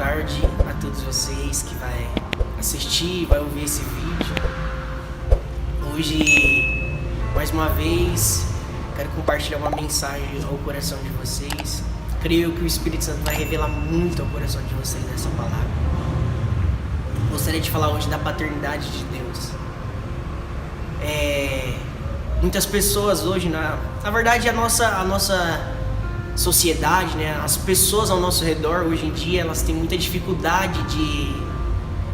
tarde a todos vocês que vai assistir, vai ouvir esse vídeo. Hoje, mais uma vez, quero compartilhar uma mensagem ao coração de vocês. Creio que o Espírito Santo vai revelar muito ao coração de vocês nessa palavra. Gostaria de falar hoje da paternidade de Deus. Muitas pessoas hoje, na verdade, a nossa sociedade, né? As pessoas ao nosso redor hoje em dia, elas têm muita dificuldade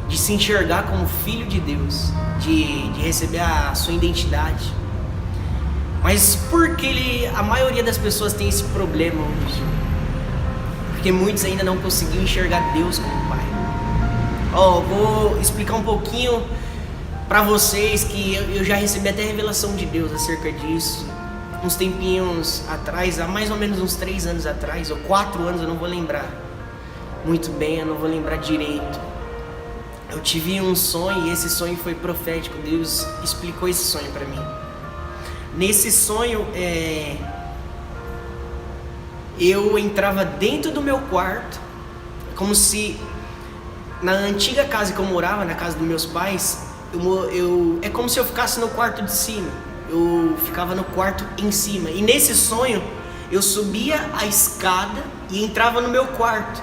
de se enxergar como filho de Deus, de receber a sua identidade. Mas por que a maioria das pessoas tem esse problema hoje? Porque muitos ainda não conseguiram enxergar Deus como Pai. Vou explicar um pouquinho para vocês que eu já recebi até revelação de Deus acerca disso. Uns tempinhos atrás, há mais ou menos uns 3 anos atrás, ou 4 anos, eu não vou lembrar muito bem, eu não vou lembrar direito. Eu tive um sonho e esse sonho foi profético. Deus explicou esse sonho para mim. Nesse sonho, eu entrava dentro do meu quarto, como se na antiga casa que eu morava, na casa dos meus pais, é como se eu ficasse no quarto de cima. Eu ficava no quarto em cima. E nesse sonho, eu subia a escada e entrava no meu quarto.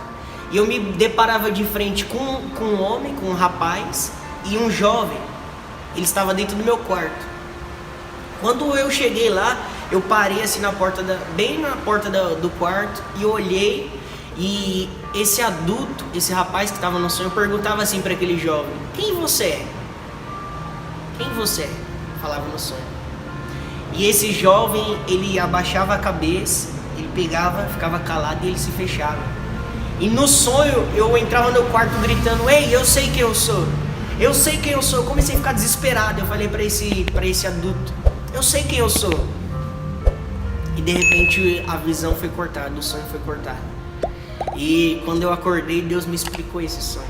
E eu me deparava de frente com um homem, com um rapaz e um jovem. Ele estava dentro do meu quarto. Quando eu cheguei lá, eu parei assim bem na porta do quarto e olhei. E esse adulto, esse rapaz que estava no sonho, perguntava assim para aquele jovem: quem você é? Quem você é? Falava no sonho. E esse jovem, ele abaixava a cabeça, ele pegava, ficava calado e ele se fechava. E no sonho, eu entrava no quarto gritando: ei, eu sei quem eu sou. Eu sei quem eu sou. Eu comecei a ficar desesperado. Eu falei para esse adulto: eu sei quem eu sou. E de repente a visão foi cortada, o sonho foi cortado. E quando eu acordei, Deus me explicou esse sonho.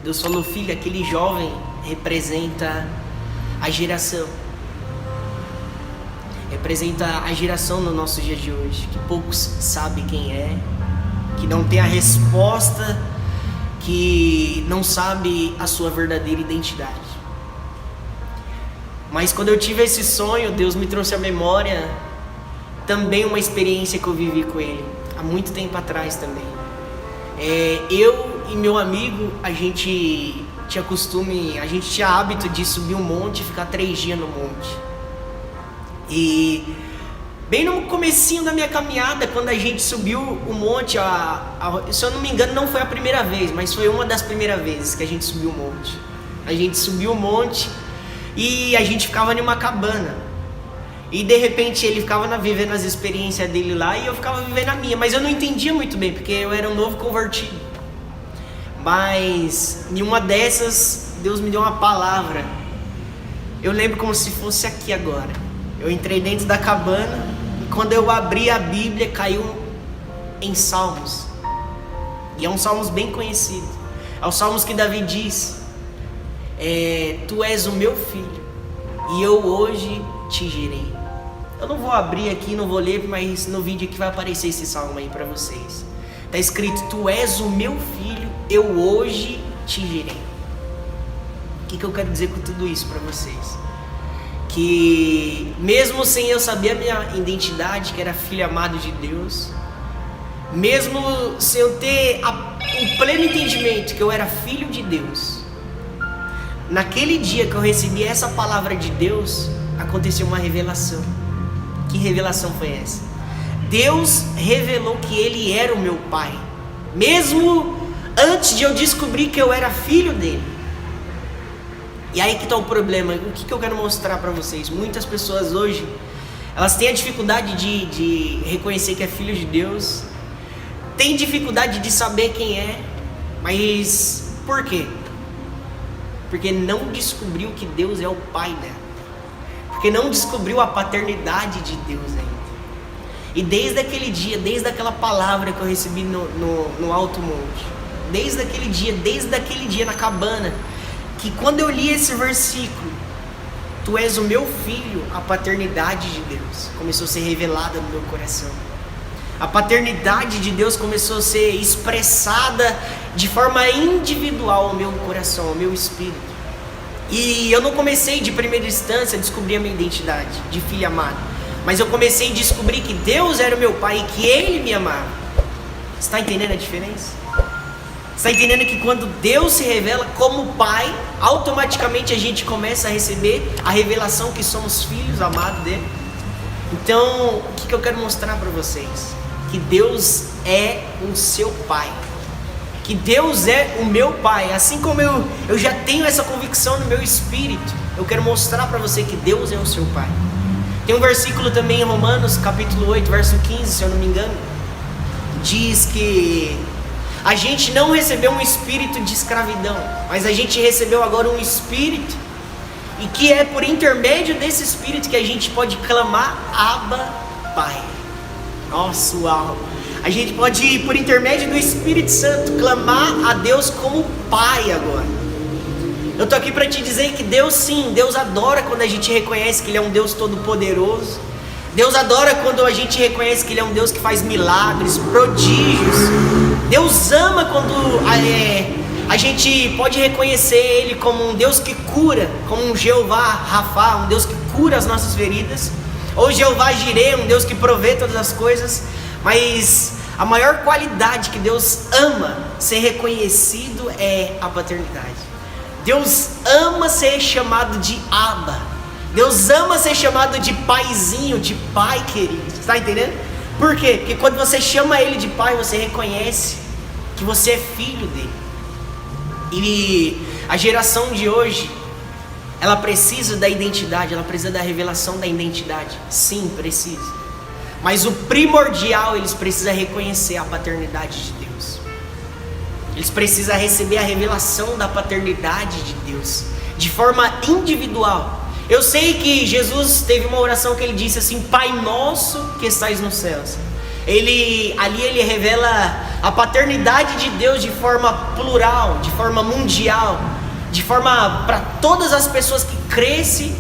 Deus falou: filho, aquele jovem representa a geração. Representa a geração no nosso dia de hoje, que poucos sabem quem é, que não tem a resposta, que não sabe a sua verdadeira identidade. Mas quando eu tive esse sonho, Deus me trouxe à memória também uma experiência que eu vivi com Ele, há muito tempo atrás também. Eu e meu amigo, a gente tinha hábito de subir um monte e ficar 3 dias no monte. E bem no comecinho da minha caminhada, quando a gente subiu o monte, se eu não me engano não foi a primeira vez, mas foi uma das primeiras vezes que a gente subiu o monte. A gente subiu o monte e a gente ficava em uma cabana. E de repente ele ficava vivendo as experiências dele lá e eu ficava vivendo a minha. Mas eu não entendia muito bem, porque eu era um novo convertido. Mas em uma dessas, Deus me deu uma palavra. Eu lembro como se fosse aqui agora. Eu entrei dentro da cabana e quando eu abri a Bíblia, caiu em Salmos. E é um Salmos bem conhecido. É o Salmos que Davi diz: tu és o meu filho e eu hoje te gerei. Eu não vou abrir aqui, não vou ler, mas no vídeo aqui vai aparecer esse salmo aí para vocês. Está escrito: tu és o meu filho, eu hoje te gerei. O que eu quero dizer com tudo isso para vocês? Que mesmo sem eu saber a minha identidade, que era filho amado de Deus, mesmo sem eu ter o pleno entendimento que eu era filho de Deus, naquele dia que eu recebi essa palavra de Deus, aconteceu uma revelação. Que revelação foi essa? Deus revelou que Ele era o meu Pai, mesmo antes de eu descobrir que eu era filho dele. E aí que está o problema. O que eu quero mostrar para vocês? Muitas pessoas hoje, elas têm a dificuldade de reconhecer que é filho de Deus, têm dificuldade de saber quem é, mas por quê? Porque não descobriu que Deus é o Pai dela, porque não descobriu a paternidade de Deus ainda. E desde aquele dia, desde aquela palavra que eu recebi no alto monte, desde aquele dia na cabana, que quando eu li esse versículo, tu és o meu filho, a paternidade de Deus começou a ser revelada no meu coração. A paternidade de Deus começou a ser expressada de forma individual ao meu coração, ao meu espírito. E eu não comecei de primeira instância a descobrir a minha identidade de filho amado, mas eu comecei a descobrir que Deus era o meu pai e que Ele me amava. Você está entendendo a diferença? Você está entendendo que quando Deus se revela como pai, automaticamente a gente começa a receber a revelação que somos filhos amados dele? Então, o que eu quero mostrar para vocês? Que Deus é o seu pai. Que Deus é o meu pai. Assim como eu já tenho essa convicção no meu espírito, eu quero mostrar para você que Deus é o seu pai. Tem um versículo também em Romanos, capítulo 8, verso 15, se eu não me engano, diz que a gente não recebeu um espírito de escravidão, mas a gente recebeu agora um espírito, e que é por intermédio desse espírito que a gente pode clamar Abba, Pai. Nossa, uau! A gente pode, por intermédio do Espírito Santo, clamar a Deus como Pai agora. Eu tô aqui para te dizer que Deus, sim, Deus adora quando a gente reconhece que Ele é um Deus todo-poderoso. Deus adora quando a gente reconhece que Ele é um Deus que faz milagres, prodígios. Deus ama quando a gente pode reconhecer Ele como um Deus que cura, como um Jeová Rafá, um Deus que cura as nossas feridas, ou Jeová Jireh, um Deus que provê todas as coisas. Mas a maior qualidade que Deus ama ser reconhecido é a paternidade. Deus ama ser chamado de Abba. Deus ama ser chamado de paizinho, de pai querido. Você está entendendo? Por quê? Porque quando você chama Ele de pai, você reconhece que você é filho dele. E a geração de hoje, ela precisa da identidade, ela precisa da revelação da identidade. Sim, precisa. Mas o primordial, eles precisam reconhecer a paternidade de Deus. Eles precisam receber a revelação da paternidade de Deus de forma individual. Eu sei que Jesus teve uma oração que ele disse assim: Pai nosso que estais nos céus. Ali ele revela a paternidade de Deus de forma plural, de forma mundial, de forma para todas as pessoas que crescem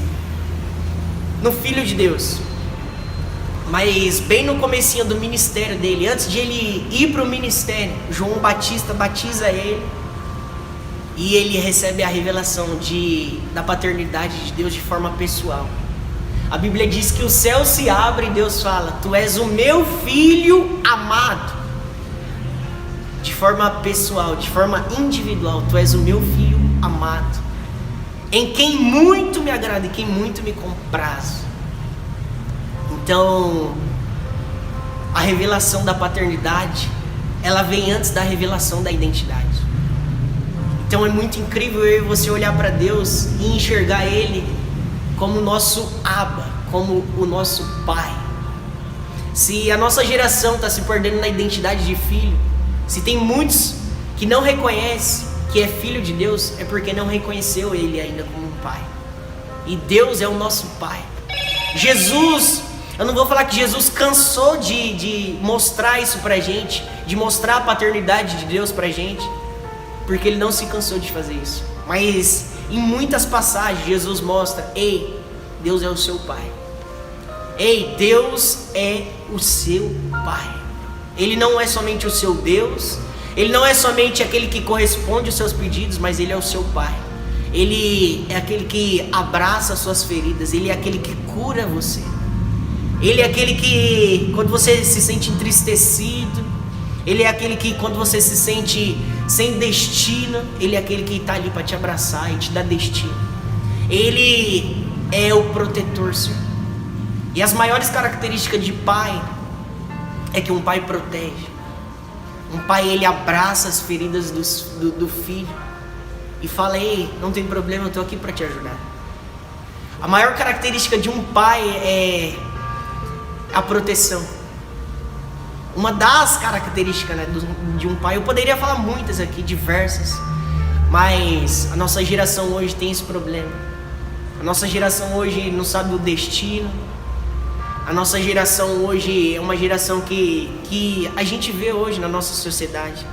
no Filho de Deus. Mas bem no comecinho do ministério dele, antes de ele ir para o ministério, João Batista batiza ele e ele recebe a revelação da paternidade de Deus de forma pessoal. A Bíblia diz que o céu se abre e Deus fala: Tu és o meu filho amado. De forma pessoal, de forma individual, Tu és o meu filho amado, em quem muito me agrada e quem muito me comprazo. Então, a revelação da paternidade, ela vem antes da revelação da identidade. Então é muito incrível eu e você olhar para Deus e enxergar Ele como o nosso Abba, como o nosso Pai. Se a nossa geração está se perdendo na identidade de filho, se tem muitos que não reconhecem que é filho de Deus, é porque não reconheceu Ele ainda como um Pai. E Deus é o nosso Pai. Jesus... Eu não vou falar que Jesus cansou de mostrar isso pra gente, de mostrar a paternidade de Deus pra gente, porque Ele não se cansou de fazer isso. Mas em muitas passagens Jesus mostra: ei, Deus é o seu Pai. Ei, Deus é o seu Pai. Ele não é somente o seu Deus, Ele não é somente aquele que corresponde aos seus pedidos, mas Ele é o seu Pai. Ele é aquele que abraça as suas feridas, Ele é aquele que cura você. Ele é aquele que, quando você se sente entristecido, Ele é aquele que, quando você se sente sem destino, Ele é aquele que está ali para te abraçar e te dar destino. Ele é o protetor, Senhor. E as maiores características de pai é que um pai protege. Um pai, ele abraça as feridas do filho e fala: ei, não tem problema, eu estou aqui para te ajudar. A maior característica de um pai é a proteção. Uma das características, né, de um pai, eu poderia falar muitas aqui, diversas, mas a nossa geração hoje tem esse problema. A nossa geração hoje não sabe o destino. A nossa geração hoje é uma geração que a gente vê hoje na nossa sociedade.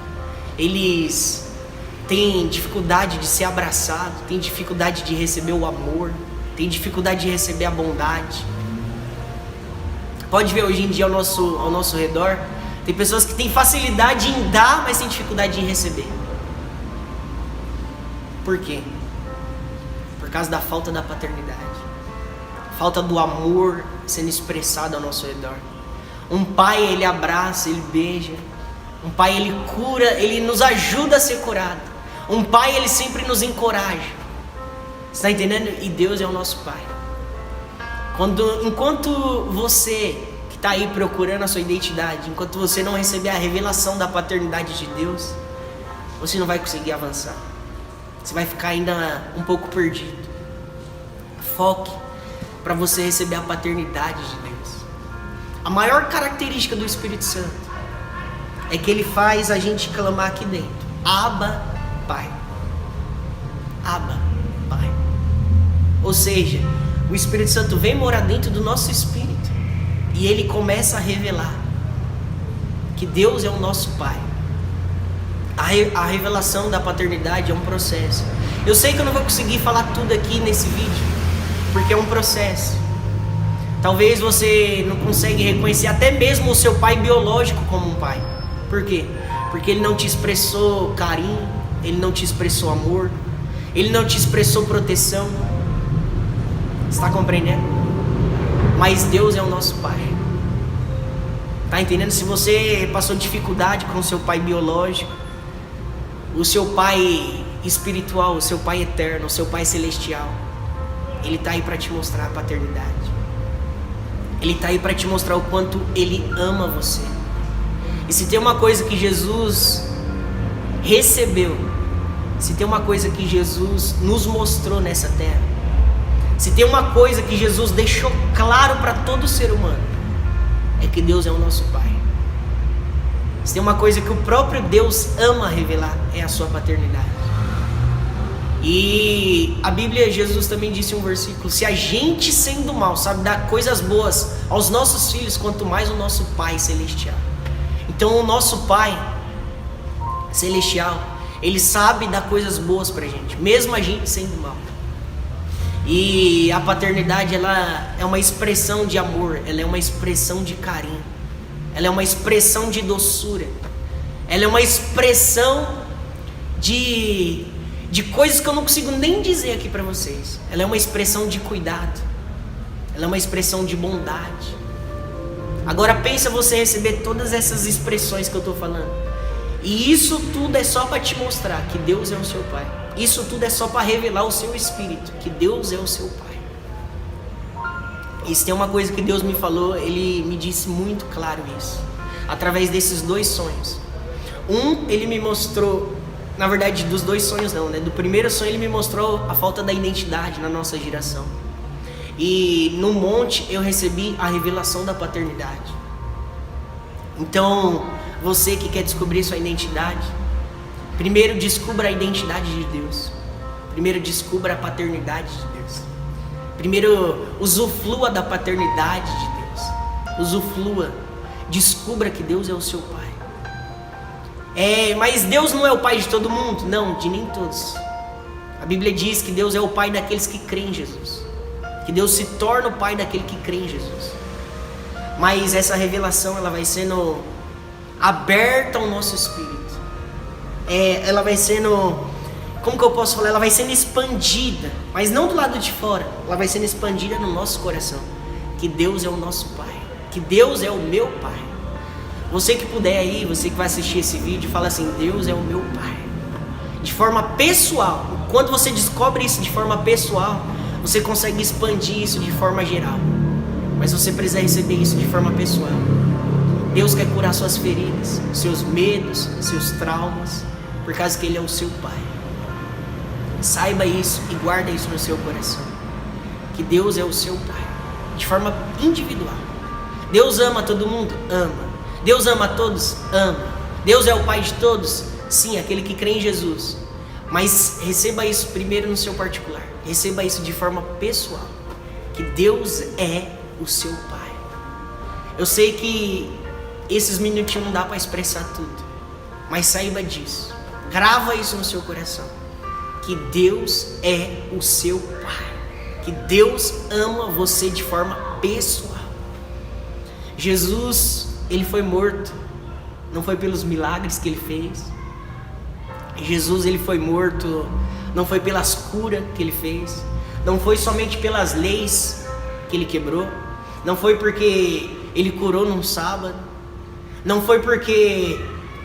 Eles têm dificuldade de ser abraçado, têm dificuldade de receber o amor, têm dificuldade de receber a bondade. Pode ver hoje em dia ao nosso redor, Tem pessoas que têm facilidade em dar, mas têm dificuldade em receber. Por quê? Por causa da falta da paternidade. Falta do amor sendo expressado ao nosso redor. Um pai, ele abraça, ele beija. Um pai, ele cura, ele nos ajuda a ser curado. Um pai, ele sempre nos encoraja. Você está entendendo? E Deus é o nosso pai. Enquanto você que está aí procurando a sua identidade, enquanto você não receber a revelação da paternidade de Deus, você não vai conseguir avançar. Você vai ficar ainda um pouco perdido. Foque para você receber a paternidade de Deus. A maior característica do Espírito Santo é que ele faz a gente clamar aqui dentro: Abba, Pai. Abba, Pai. Ou seja, o Espírito Santo vem morar dentro do nosso espírito e ele começa a revelar que Deus é o nosso Pai. A revelação da paternidade é um processo. Eu sei que eu não vou conseguir falar tudo aqui nesse vídeo, porque é um processo. Talvez você não consiga reconhecer até mesmo o seu pai biológico como um pai. Por quê? Porque ele não te expressou carinho, ele não te expressou amor, ele não te expressou proteção. Você está compreendendo? Mas Deus é o nosso pai. Tá entendendo? Se você passou dificuldade com o seu pai biológico, o seu pai espiritual, o seu pai eterno, o seu pai celestial, ele está aí para te mostrar a paternidade. Ele está aí para te mostrar o quanto ele ama você. E se tem uma coisa que Jesus recebeu, se tem uma coisa que Jesus nos mostrou nessa terra, se tem uma coisa que Jesus deixou claro para todo ser humano, é que Deus é o nosso Pai. Se tem uma coisa que o próprio Deus ama revelar, é a sua paternidade. E a Bíblia, Jesus também disse um versículo: se a gente sendo mal sabe dar coisas boas aos nossos filhos, quanto mais o nosso Pai celestial. Então o nosso Pai celestial, ele sabe dar coisas boas pra gente, mesmo a gente sendo mal. E a paternidade, ela é uma expressão de amor, ela é uma expressão de carinho, ela é uma expressão de doçura, ela é uma expressão de coisas que eu não consigo nem dizer aqui para vocês. Ela é uma expressão de cuidado, ela é uma expressão de bondade. Agora pensa você receber todas essas expressões que eu estou falando, e isso tudo é só para te mostrar que Deus é o seu Pai. Isso tudo é só para revelar o seu espírito, que Deus é o seu Pai. E se tem uma coisa que Deus me falou, Ele me disse muito claro isso, através desses dois sonhos. Ele me mostrou, na verdade dos dois sonhos não, né? Do primeiro sonho ele me mostrou a falta da identidade na nossa geração. E no monte eu recebi a revelação da paternidade. Então, você que quer descobrir sua identidade, primeiro descubra a identidade de Deus. Primeiro descubra a paternidade de Deus. Primeiro usufrua da paternidade de Deus. Usufrua. Descubra que Deus é o seu Pai. Mas Deus não é o Pai de todo mundo? Não, de nem todos. A Bíblia diz que Deus é o Pai daqueles que creem em Jesus. Que Deus se torna o Pai daquele que crê em Jesus. Mas essa revelação, ela vai sendo aberta ao nosso espírito. Ela vai sendo, como que eu posso falar? Ela vai sendo expandida, mas não do lado de fora. Ela vai sendo expandida no nosso coração. Que Deus é o nosso Pai. Que Deus é o meu Pai. Você que puder aí, você que vai assistir esse vídeo, fala assim: Deus é o meu Pai. De forma pessoal. Quando você descobre isso de forma pessoal, você consegue expandir isso de forma geral. Mas você precisa receber isso de forma pessoal. Deus quer curar suas feridas, seus medos, seus traumas, por causa que Ele é o seu Pai. Saiba isso e guarda isso no seu coração. Que Deus é o seu Pai, de forma individual. Deus ama todo mundo? Ama. Deus ama a todos? Ama. Deus é o Pai de todos? Sim, aquele que crê em Jesus. Mas receba isso primeiro no seu particular. Receba isso de forma pessoal. Que Deus é o seu Pai. Eu sei que esses minutinhos não dá para expressar tudo, mas saiba disso. Grava isso no seu coração. Que Deus é o seu Pai. Que Deus ama você de forma pessoal. Jesus, Ele foi morto não foi pelos milagres que ele fez. Jesus, ele foi morto, não foi pelas curas que ele fez, não foi somente pelas leis que ele quebrou, não foi porque ele curou num sábado, não foi porque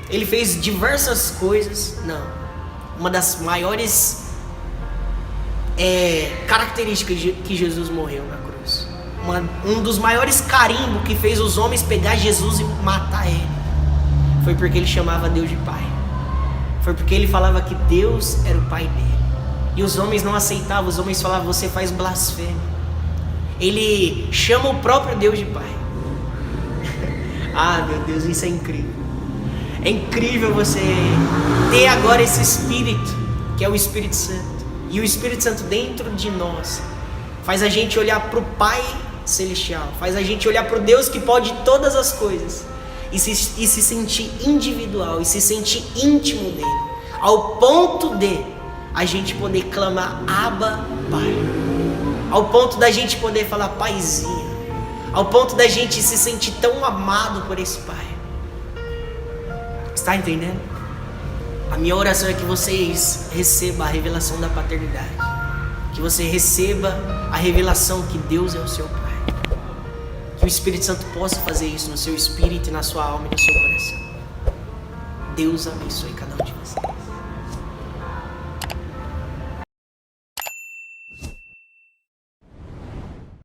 ele fez diversas coisas, não. Uma das maiores características que Jesus morreu na cruz, um dos maiores carimbos que fez os homens pegar Jesus e matar ele, foi porque ele chamava Deus de Pai. Foi porque ele falava que Deus era o Pai dele. E os homens não aceitavam, os homens falavam, você faz blasfêmia. Ele chama o próprio Deus de Pai. Ah, meu Deus, isso é incrível. É incrível você ter agora esse Espírito, que é o Espírito Santo. E o Espírito Santo dentro de nós faz a gente olhar para o Pai Celestial, faz a gente olhar para o Deus que pode todas as coisas e se sentir individual, e se sentir íntimo dele, ao ponto de a gente poder clamar Abba, Pai, ao ponto da gente poder falar Paizinho, ao ponto da gente se sentir tão amado por esse Pai. Está entendendo? A minha oração é que vocês recebam a revelação da paternidade, que você receba a revelação que Deus é o seu Pai, que o Espírito Santo possa fazer isso no seu espírito e na sua alma e no seu coração. Deus abençoe cada um de vocês.